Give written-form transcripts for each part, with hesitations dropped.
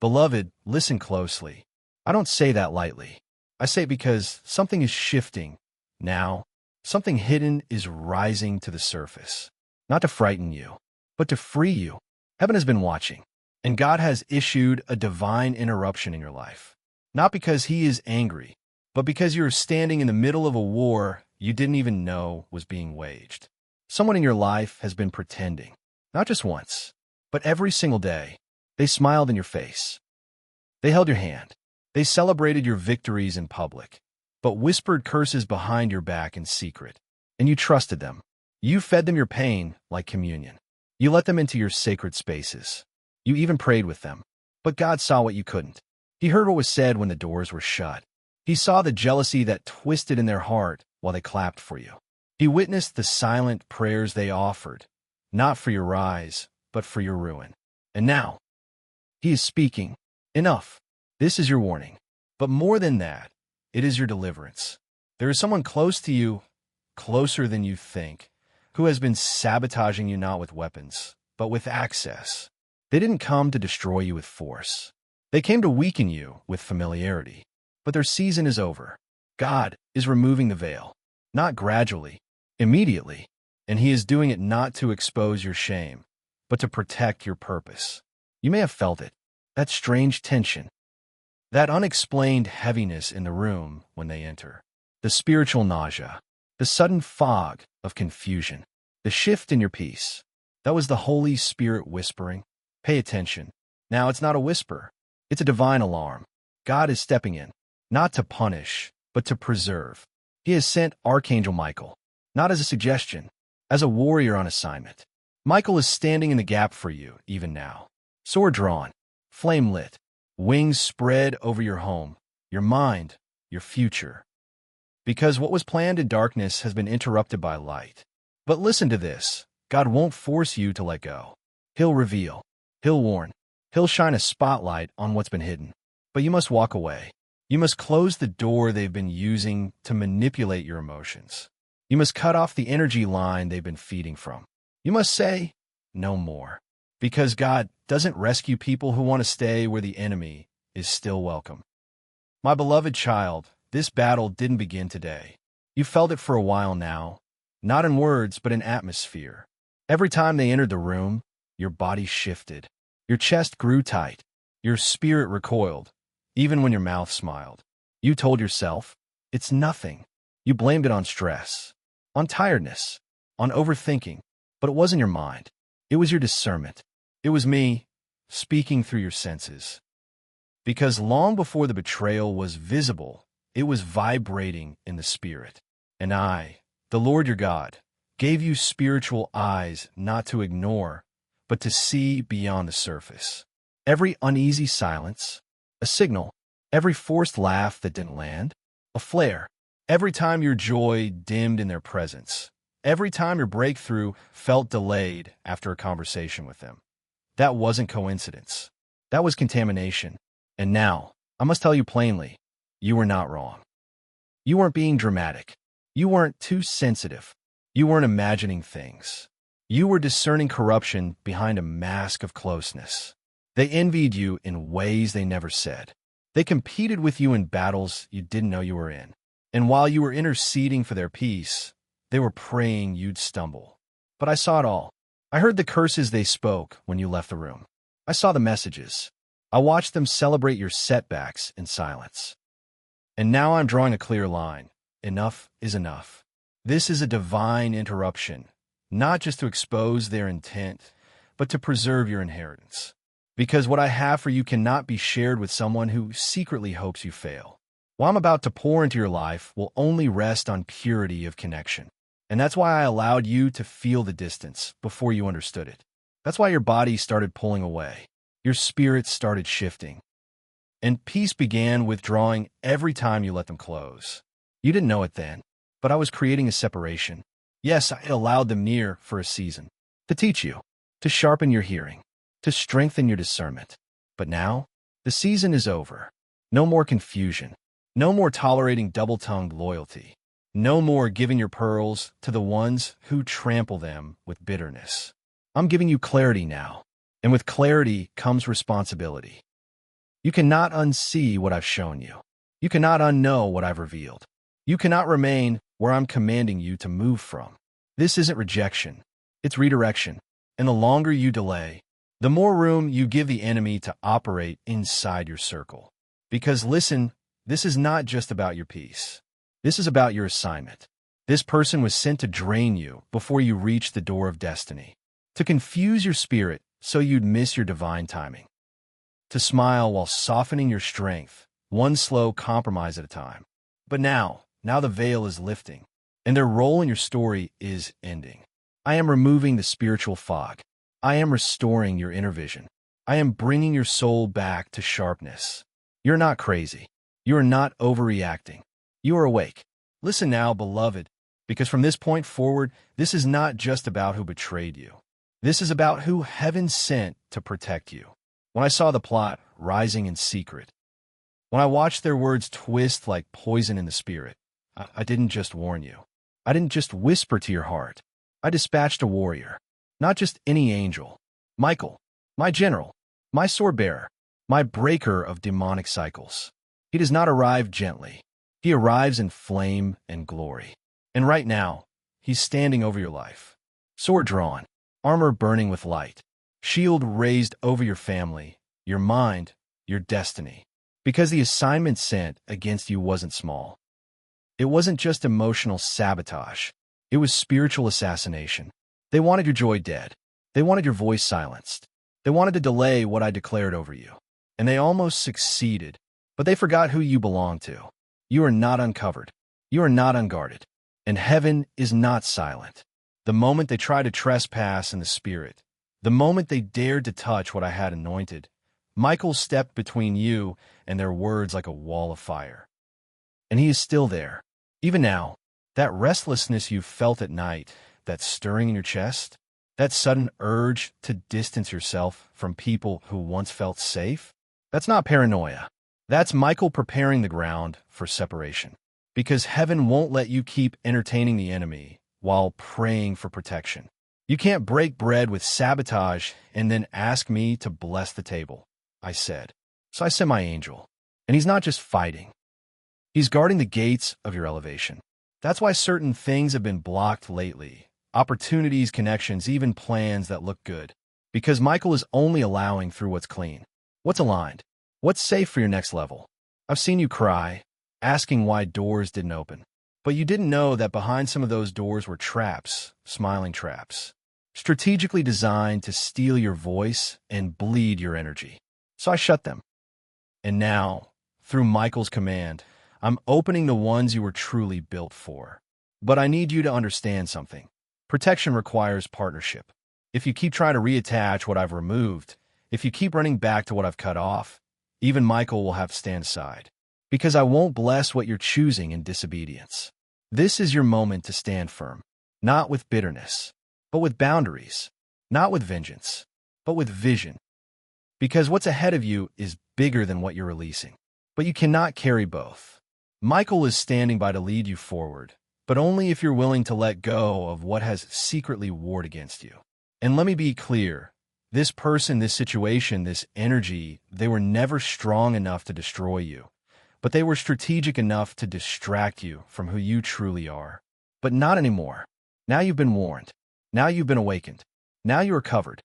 Beloved, listen closely. I don't say that lightly. I say it because something is shifting. Now, something hidden is rising to the surface. Not to frighten you, but to free you. Heaven has been watching, and God has issued a divine interruption in your life. Not because He is angry, but because you are standing in the middle of a war you didn't even know was being waged. Someone in your life has been pretending, not just once, but every single day. They smiled in your face. They held your hand. They celebrated your victories in public, but whispered curses behind your back in secret. And you trusted them. You fed them your pain like communion. You let them into your sacred spaces. You even prayed with them. But God saw what you couldn't. He heard what was said when the doors were shut. He saw the jealousy that twisted in their heart while they clapped for you. He witnessed the silent prayers they offered, not for your rise, but for your ruin. And now, He is speaking. Enough. This is your warning. But more than that, it is your deliverance. There is someone close to you, closer than you think, who has been sabotaging you not with weapons, but with access. They didn't come to destroy you with force. They came to weaken you with familiarity. But their season is over. God is removing the veil, not gradually, immediately, and He is doing it not to expose your shame, but to protect your purpose. You may have felt it, that strange tension, that unexplained heaviness in the room when they enter, the spiritual nausea, the sudden fog of confusion, the shift in your peace. That was the Holy Spirit whispering. Pay attention. Now it's not a whisper. It's a divine alarm. God is stepping in, not to punish, but to preserve. He has sent Archangel Michael, not as a suggestion, as a warrior on assignment. Michael is standing in the gap for you, even now. Sword drawn, flame lit, wings spread over your home, your mind, your future. Because what was planned in darkness has been interrupted by light. But listen to this. God won't force you to let go. He'll reveal. He'll warn. He'll shine a spotlight on what's been hidden. But you must walk away. You must close the door they've been using to manipulate your emotions. You must cut off the energy line they've been feeding from. You must say, no more. Because God doesn't rescue people who want to stay where the enemy is still welcome. My beloved child, this battle didn't begin today. You felt it for a while now, not in words, but in atmosphere. Every time they entered the room, your body shifted. Your chest grew tight. Your spirit recoiled, even when your mouth smiled. You told yourself, it's nothing. You blamed it on stress, on tiredness, on overthinking. But it wasn't your mind. It was your discernment. It was me, speaking through your senses. Because long before the betrayal was visible, it was vibrating in the spirit. And I, the Lord your God, gave you spiritual eyes not to ignore, but to see beyond the surface. Every uneasy silence, a signal. Every forced laugh that didn't land, a flare. Every time your joy dimmed in their presence. Every time your breakthrough felt delayed after a conversation with them. That wasn't coincidence. That was contamination. And now, I must tell you plainly, you were not wrong. You weren't being dramatic. You weren't too sensitive. You weren't imagining things. You were discerning corruption behind a mask of closeness. They envied you in ways they never said. They competed with you in battles you didn't know you were in. And while you were interceding for their peace, they were praying you'd stumble. But I saw it all. I heard the curses they spoke when you left the room. I saw the messages. I watched them celebrate your setbacks in silence. And now I'm drawing a clear line. Enough is enough. This is a divine interruption, not just to expose their intent, but to preserve your inheritance. Because what I have for you cannot be shared with someone who secretly hopes you fail. What I'm about to pour into your life will only rest on purity of connection. And that's why I allowed you to feel the distance before you understood it. That's why your body started pulling away. Your spirit started shifting. And peace began withdrawing every time you let them close. You didn't know it then, but I was creating a separation. Yes, I allowed them near for a season, to teach you, to sharpen your hearing, to strengthen your discernment. But now, the season is over. No more confusion. No more tolerating double-tongued loyalty. No more giving your pearls to the ones who trample them with bitterness. I'm giving you clarity now, and with clarity comes responsibility. You cannot unsee what I've shown you. You cannot unknow what I've revealed. You cannot remain where I'm commanding you to move from. This isn't rejection. It's redirection. And the longer you delay, the more room you give the enemy to operate inside your circle. Because listen, this is not just about your peace. This is about your assignment. This person was sent to drain you before you reach the door of destiny, to confuse your spirit so you'd miss your divine timing, to smile while softening your strength, one slow compromise at a time. But now the veil is lifting, and their role in your story is ending. I am removing the spiritual fog. I am restoring your inner vision. I am bringing your soul back to sharpness. You're not crazy. You are not overreacting. You are awake. Listen now, beloved, because from this point forward, this is not just about who betrayed you. This is about who heaven sent to protect you. When I saw the plot rising in secret, when I watched their words twist like poison in the spirit, I didn't just warn you. I didn't just whisper to your heart. I dispatched a warrior, not just any angel. Michael, my general, my sword bearer, my breaker of demonic cycles. He does not arrive gently. He arrives in flame and glory. And right now, he's standing over your life. Sword drawn, armor burning with light, shield raised over your family, your mind, your destiny. Because the assignment sent against you wasn't small. It wasn't just emotional sabotage. It was spiritual assassination. They wanted your joy dead. They wanted your voice silenced. They wanted to delay what I declared over you. And they almost succeeded, but they forgot who you belong to. You are not uncovered. You are not unguarded. And heaven is not silent. The moment they tried to trespass in the spirit, the moment they dared to touch what I had anointed, Michael stepped between you and their words like a wall of fire. And he is still there. Even now, that restlessness you felt at night, that stirring in your chest, that sudden urge to distance yourself from people who once felt safe, that's not paranoia. That's Michael preparing the ground for separation. Because heaven won't let you keep entertaining the enemy while praying for protection. You can't break bread with sabotage and then ask me to bless the table, I said. So I sent my angel. And he's not just fighting. He's guarding the gates of your elevation. That's why certain things have been blocked lately. Opportunities, connections, even plans that look good. Because Michael is only allowing through what's clean. What's aligned? What's safe for your next level? I've seen you cry, asking why doors didn't open. But you didn't know that behind some of those doors were traps, smiling traps, strategically designed to steal your voice and bleed your energy. So I shut them. And now, through Michael's command, I'm opening the ones you were truly built for. But I need you to understand something. Protection requires partnership. If you keep trying to reattach what I've removed, if you keep running back to what I've cut off, even Michael will have to stand aside. Because I won't bless what you're choosing in disobedience. This is your moment to stand firm, not with bitterness, but with boundaries, not with vengeance, but with vision. Because what's ahead of you is bigger than what you're releasing. But you cannot carry both. Michael is standing by to lead you forward, but only if you're willing to let go of what has secretly warred against you. And let me be clear, this person, this situation, this energy, they were never strong enough to destroy you, but they were strategic enough to distract you from who you truly are. But not anymore. Now you've been warned. Now you've been awakened. Now you are covered.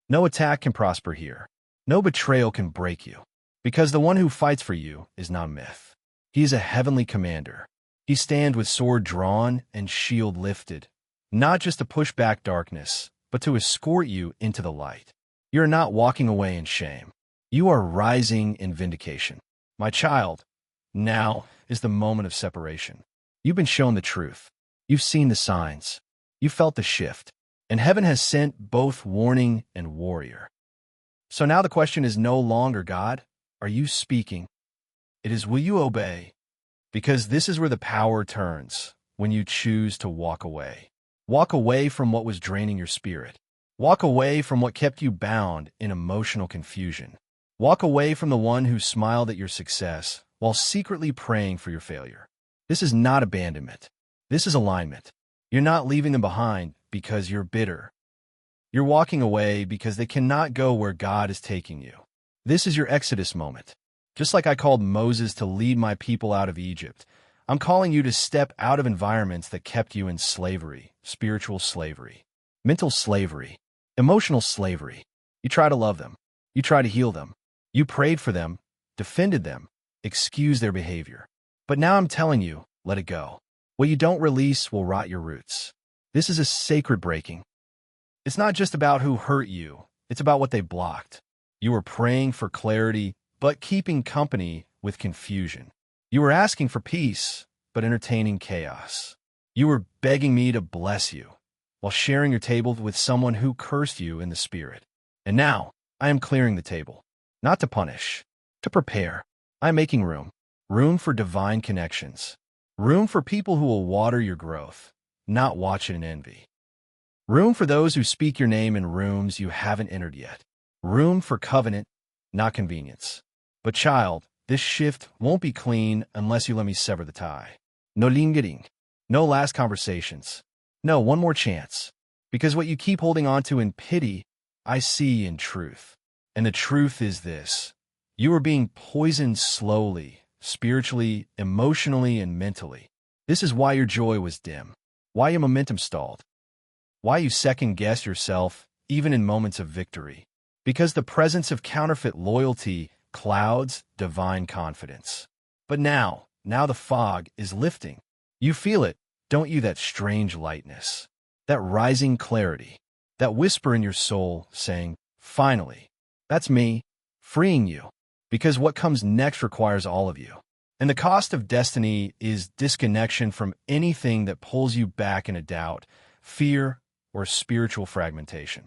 No attack can prosper here. No betrayal can break you. Because the one who fights for you is not a myth. He is a heavenly commander. He stands with sword drawn and shield lifted, not just to push back darkness, but to escort you into the light. You are not walking away in shame. You are rising in vindication. My child, now is the moment of separation. You've been shown the truth. You've seen the signs. You felt the shift. And heaven has sent both warning and warrior. So now the question is no longer, God, are you speaking? It is, will you obey? Because this is where the power turns, when you choose to walk away. Walk away from what was draining your spirit. Walk away from what kept you bound in emotional confusion. Walk away from the one who smiled at your success while secretly praying for your failure. This is not abandonment. This is alignment. You're not leaving them behind because you're bitter. You're walking away because they cannot go where God is taking you. This is your Exodus moment. Just like I called Moses to lead my people out of Egypt, I'm calling you to step out of environments that kept you in slavery, spiritual slavery, mental slavery, emotional slavery. You try to love them. You try to heal them. You prayed for them, defended them, excused their behavior. But now I'm telling you, let it go. What you don't release will rot your roots. This is a sacred breaking. It's not just about who hurt you. It's about what they blocked. You were praying for clarity, but keeping company with confusion. You were asking for peace, but entertaining chaos. You were begging me to bless you, while sharing your table with someone who cursed you in the spirit. And now, I am clearing the table. Not to punish, to prepare. I am making room. Room for divine connections. Room for people who will water your growth, not watch it in envy. Room for those who speak your name in rooms you haven't entered yet. Room for covenant, not convenience. But child, this shift won't be clean unless you let me sever the tie. No lingering. No last conversations. No, one more chance. Because what you keep holding on to in pity, I see in truth. And the truth is this. You are being poisoned slowly, spiritually, emotionally, and mentally. This is why your joy was dim. Why your momentum stalled. Why you second-guess yourself, even in moments of victory. Because the presence of counterfeit loyalty clouds divine confidence. But now the fog is lifting. You feel it, don't you, that strange lightness, that rising clarity, that whisper in your soul saying, finally, that's me, freeing you. Because what comes next requires all of you. And the cost of destiny is disconnection from anything that pulls you back into doubt, fear, or spiritual fragmentation.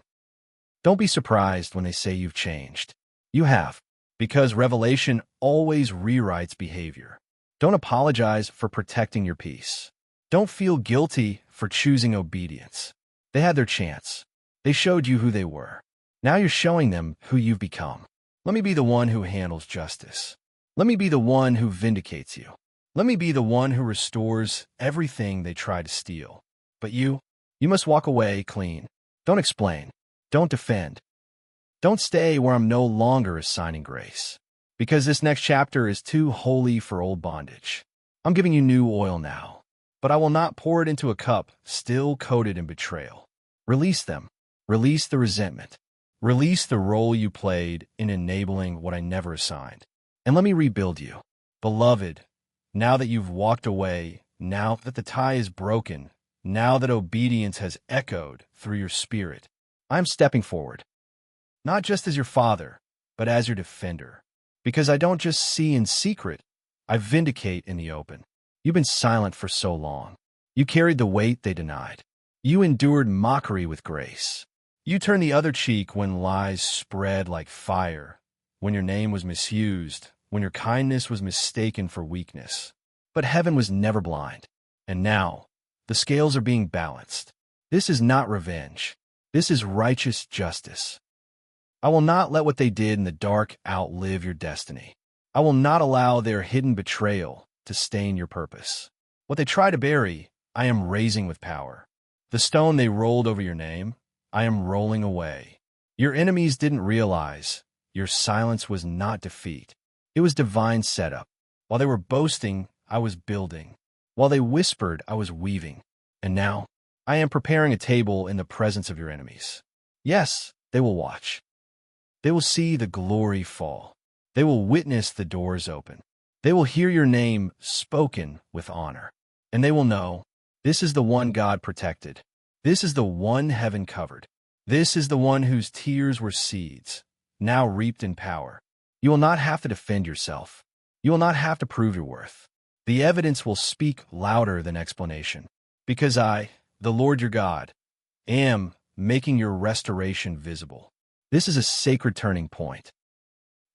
Don't be surprised when they say you've changed. You have, because revelation always rewrites behavior. Don't apologize for protecting your peace. Don't feel guilty for choosing obedience. They had their chance. They showed you who they were. Now you're showing them who you've become. Let me be the one who handles justice. Let me be the one who vindicates you. Let me be the one who restores everything they tried to steal. But you must walk away clean. Don't explain. Don't defend. Don't stay where I'm no longer assigning grace. Because this next chapter is too holy for old bondage. I'm giving you new oil now. But I will not pour it into a cup still coated in betrayal. Release them. Release the resentment. Release the role you played in enabling what I never assigned. And let me rebuild you. Beloved, now that you've walked away, now that the tie is broken, now that obedience has echoed through your spirit, I'm stepping forward. Not just as your father, but as your defender. Because I don't just see in secret, I vindicate in the open. You've been silent for so long. You carried the weight they denied. You endured mockery with grace. You turned the other cheek when lies spread like fire, when your name was misused, when your kindness was mistaken for weakness. But heaven was never blind. And now, the scales are being balanced. This is not revenge. This is righteous justice. I will not let what they did in the dark outlive your destiny. I will not allow their hidden betrayal to stain your purpose. What they try to bury, I am raising with power. The stone they rolled over your name, I am rolling away. Your enemies didn't realize your silence was not defeat. It was divine setup. While they were boasting, I was building. While they whispered, I was weaving. And now, I am preparing a table in the presence of your enemies. Yes, they will watch. They will see the glory fall. They will witness the doors open. They will hear your name spoken with honor. And they will know, this is the one God protected. This is the one heaven covered. This is the one whose tears were seeds, now reaped in power. You will not have to defend yourself. You will not have to prove your worth. The evidence will speak louder than explanation. Because I, the Lord your God, am making your restoration visible. This is a sacred turning point.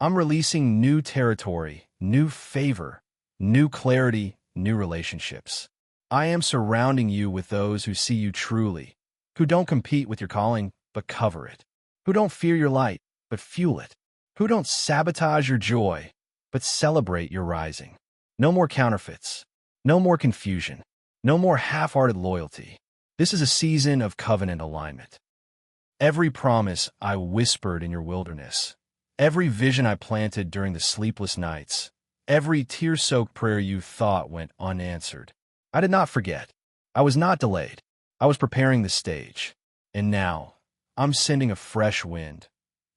I'm releasing new territory, new favor, new clarity, new relationships. I am surrounding you with those who see you truly, who don't compete with your calling, but cover it, who don't fear your light, but fuel it, who don't sabotage your joy, but celebrate your rising. No more counterfeits, no more confusion, no more half-hearted loyalty. This is a season of covenant alignment. Every promise I whispered in your wilderness, Every vision I planted during the sleepless nights, every tear-soaked prayer you thought went unanswered. I did not forget. I was not delayed. I was preparing the stage. And now, I'm sending a fresh wind,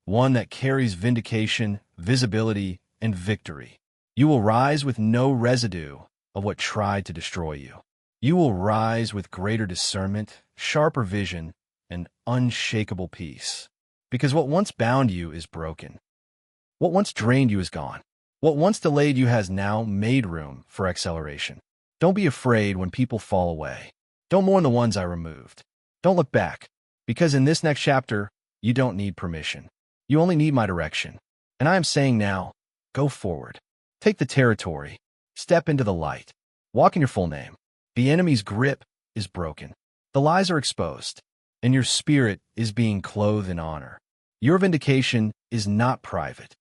one that carries vindication, visibility, and victory. You will rise with no residue of what tried to destroy you. You will rise with greater discernment, sharper vision, and unshakable peace. Because what once bound you is broken. What once drained you is gone. What once delayed you has now made room for acceleration. Don't be afraid when people fall away. Don't mourn the ones I removed. Don't look back, because in this next chapter, you don't need permission. You only need my direction. And I am saying now, go forward. Take the territory. Step into the light. Walk in your full name. The enemy's grip is broken. The lies are exposed, and your spirit is being clothed in honor. Your vindication is not private.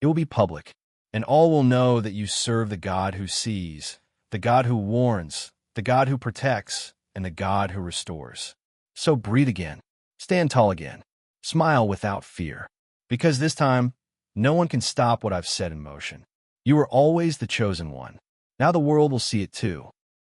It will be public, and all will know that you serve the God who sees, the God who warns, the God who protects, and the God who restores. So breathe again. Stand tall again. Smile without fear, because this time, no one can stop what I've set in motion. You are always the chosen one. Now the world will see it too.